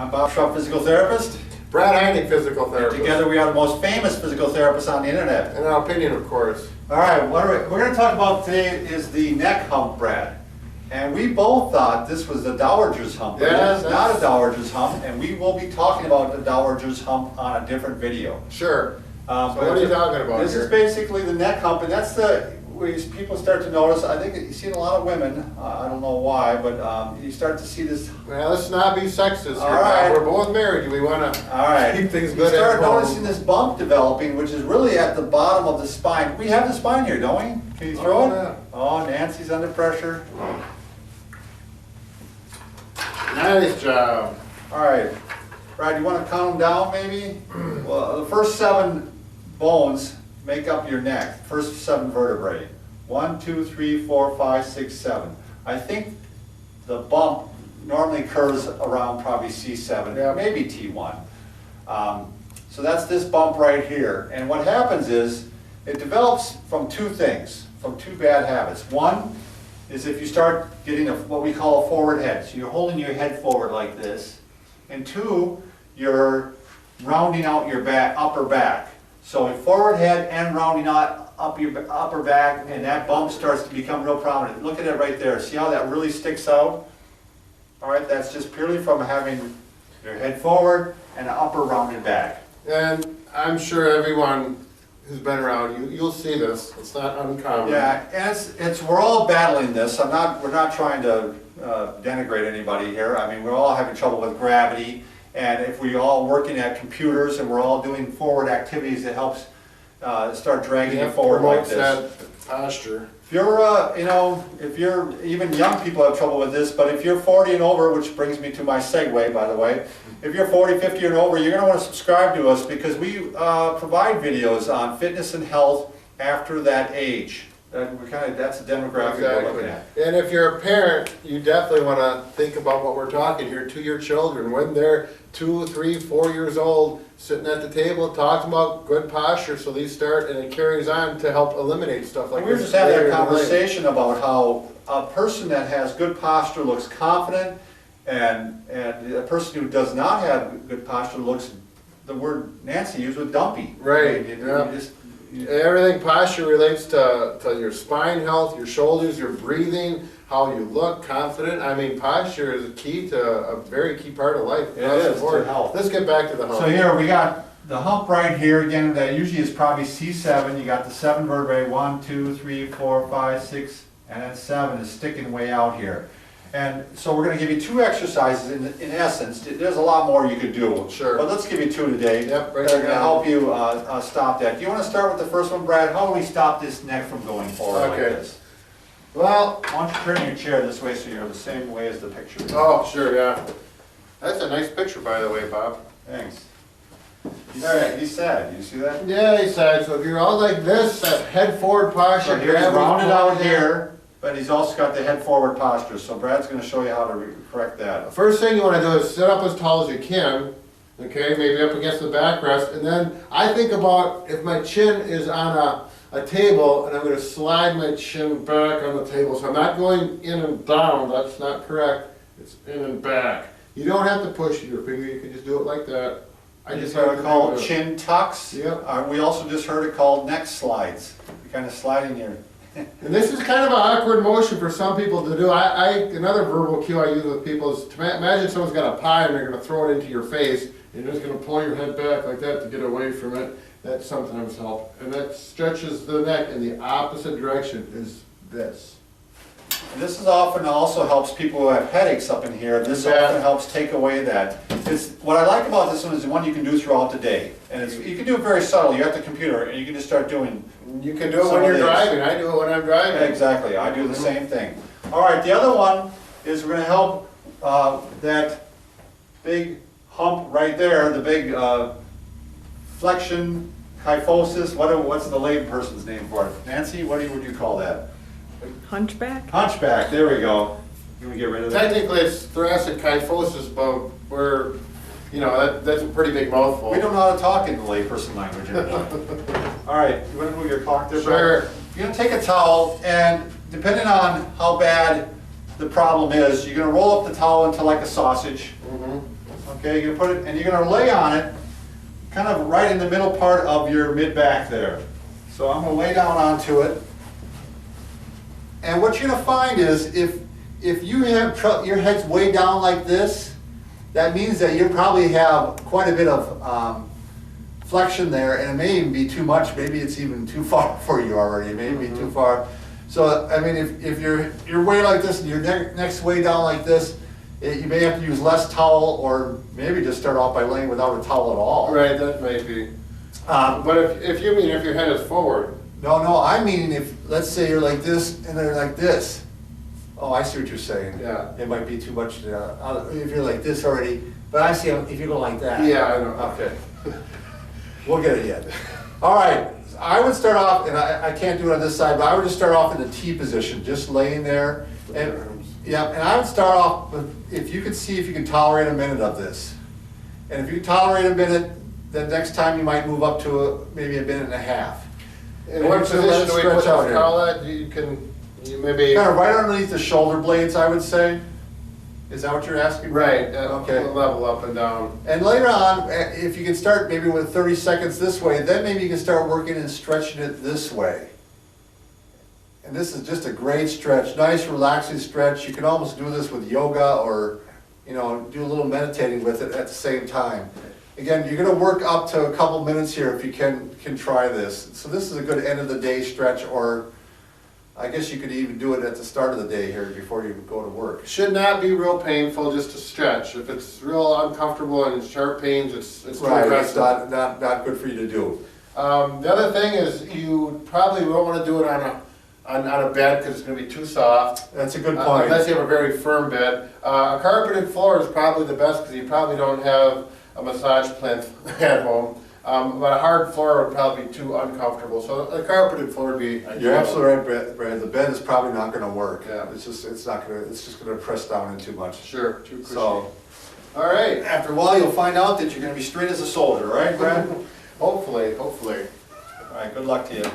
I'm Bob Schrupp, physical therapist. Brad Heineck, physical therapist. And together we are the most famous physical therapists on the internet. In our opinion, of course. All right, what we're going to talk about today is the neck hump, Brad. And we both thought this was the dowager's hump. But Yeah, it is not a dowager's hump, and we will be talking about the dowager's hump on a different video. Sure. So what are you talking about This here? is basically the neck hump, and that's the where people start to notice. I think you see it in a lot of women. I don't know why, but you start to see this. Well, let's not be sexist here. All right. We're both married. We want to keep things good You start at home. noticing this bump developing, which is really at the bottom of the spine. We have the spine here, don't we? Can you throw it? Yeah. Oh, Nancy's under pressure. Nice job. All right, Brad, you want to count them down maybe? Well, the first 7 bones make up your neck, first 7 vertebrae. 1, 2, 3, 4, 5, 6, 7. I think the bump normally occurs around probably C7, Yeah. maybe T1. So that's this bump right here. And what happens is, it develops from 2 things, from 2 bad habits. One is if you start getting what we call a forward head. So you're holding your head forward like this. And 2, you're rounding out your upper back. So a forward head and rounding out up your upper back, and that bump starts to become real prominent. Look at it right there. See how that really sticks out? All right, that's just purely from having your head forward and an upper rounded back. And I'm sure everyone who's been around, you'll see this. It's not uncommon. Yeah, and we're all battling this. We're not trying to denigrate anybody here. I mean, we're all having trouble with gravity, and if we're all working at computers and we're all doing forward activities, it helps start dragging you forward like this. That posture. If you're, even young people have trouble with this, but if you're 40 and over, which brings me to my segue, by the way, if you're 40, 50 and over, you're going to want to subscribe to us because we provide videos on fitness and health after that age. That's the demographic we're looking at. And if you're a parent, you definitely want to think about what we're talking here to your children. When they're 2, 3, 4 years old, sitting at the table, talking about good posture, so these start, and it carries on to help eliminate stuff like We were this. just having later a in life. conversation about how a person that has good posture looks confident, and a person who does not have good posture looks, the word Nancy used was dumpy. Right, Yeah. Everything posture relates to your spine health, your shoulders, your breathing, how you look, confident. I mean, posture is a very key part of life. It is to health. Let's get back to the hump. So here we got the hump right here. Again, that usually is probably C7. You got the 7 vertebrae, 1, 2, 3, 4, 5, 6, and then 7 is sticking way out here. And so we're going to give you 2 exercises in essence. There's a lot more you could do. Sure. But let's give you 2 today. Yep, right that are going to now. help you stop that. Do you want to start with the first one, Brad? How do we stop this neck from going forward like Okay. this? Well, Why don't you turn your chair this way so you're the same way as the picture? oh, sure, yeah. That's a nice picture, by the way, Bob. Thanks. He's sad. You see that? Yeah, he said, so if you're all like this, that head forward posture. So here's gravity's rounded pulling out in. here, but he's also got the head forward posture. So Brad's going to show you how to correct that. First thing you want to do is sit up as tall as you can, okay, maybe up against the backrest, and then I think about if my chin is on a table, and I'm going to slide my chin back on the table. So I'm not going in and down, that's not correct, it's in and back. You don't have to push your finger, you can just do it like that. I You just heard have it to called do it. chin tucks. Yep. We also just heard it called neck slides. You're kind of sliding your. And this is kind of an awkward motion for some people to do. Another verbal cue I use with people is to imagine someone's got a pie and they're going to throw it into your face, and you're just going to pull your head back like that to get away from it. That sometimes helps. And that stretches the neck in the opposite direction is this. And this is often also helps people who have headaches up in here. This Yeah. often helps take away that. What I like about this one is the one you can do throughout the day. And you can do it very subtle. You're at the computer and you can just start doing. You can do it Some when of you're these. driving. I do it when I'm driving. Exactly, I do the same thing. All right, the other one is we're going to help that big hump right there, the big flexion, kyphosis. What's the lay person's name for it? Nancy, what would you call that? Hunchback? Hunchback, there we go. Can we get rid of that? Technically, it's thoracic kyphosis, but that's a pretty big mouthful. We don't know how to talk in the layperson language anymore. All right, you want to move your clock there, Brad? Sure. You're going to take a towel, and depending on how bad the problem is, you're going to roll up the towel into like a sausage. Mhm. Okay, you're gonna put it, and you're gonna lay on it, kind of right in the middle part of your mid-back there. So I'm gonna lay down onto it. And what you're gonna find is, if you have your head's way down like this, that means that you probably have quite a bit of flexion there, and it may even be too much. Maybe it's even too far for you already. It may be too far. So I mean, if you're way like this and your neck's way down like this, you may have to use less towel, or maybe just start off by laying without a towel at all. Right, that may be. But if you mean if your head is forward. No, I mean if, let's say you're like this and they're like this. Oh, I see what you're saying. Yeah. It might be too much, if you're like this already, but I see if you go like that. Yeah, I know. Okay. We'll get it yet. All right, I would start off, and I can't do it on this side, but I would just start off in the T position, just laying there. And, yeah, and I would start off with, if you could see if you can tolerate a minute of this. And if you tolerate a minute, then next time you might move up to maybe a minute and a half. In what position do we put the towel at? You maybe. Kind of right underneath the shoulder blades, I would say. Is that what you're asking? Right, okay. Level up and down. And later on, if you can start maybe with 30 seconds this way, then maybe you can start working and stretching it this way. And this is just a great stretch, nice relaxing stretch. You can almost do this with yoga, or do a little meditating with it at the same time. Again, you're gonna work up to a couple minutes here if you can try this. So this is a good end of the day stretch, or I guess you could even do it at the start of the day here before you go to work. Should not be real painful, just to stretch. If it's real uncomfortable and sharp pains, it's too Right, aggressive. it's not good for you to do. The other thing is, you probably won't want to do it on a bed because it's going to be too soft. That's a good point. Unless you have a very firm bed. A carpeted floor is probably the best because you probably don't have a massage plinth at home. But a hard floor would probably be too uncomfortable, so a carpeted floor would be ideal. You're absolutely right, Brad. The bed is probably not going to work. Yeah. It's just going to press down in too much. Sure, too cushy. So, all right. after a while, you'll find out that you're going to be straight as a soldier, right, Brad? Hopefully. All right. Good luck to you.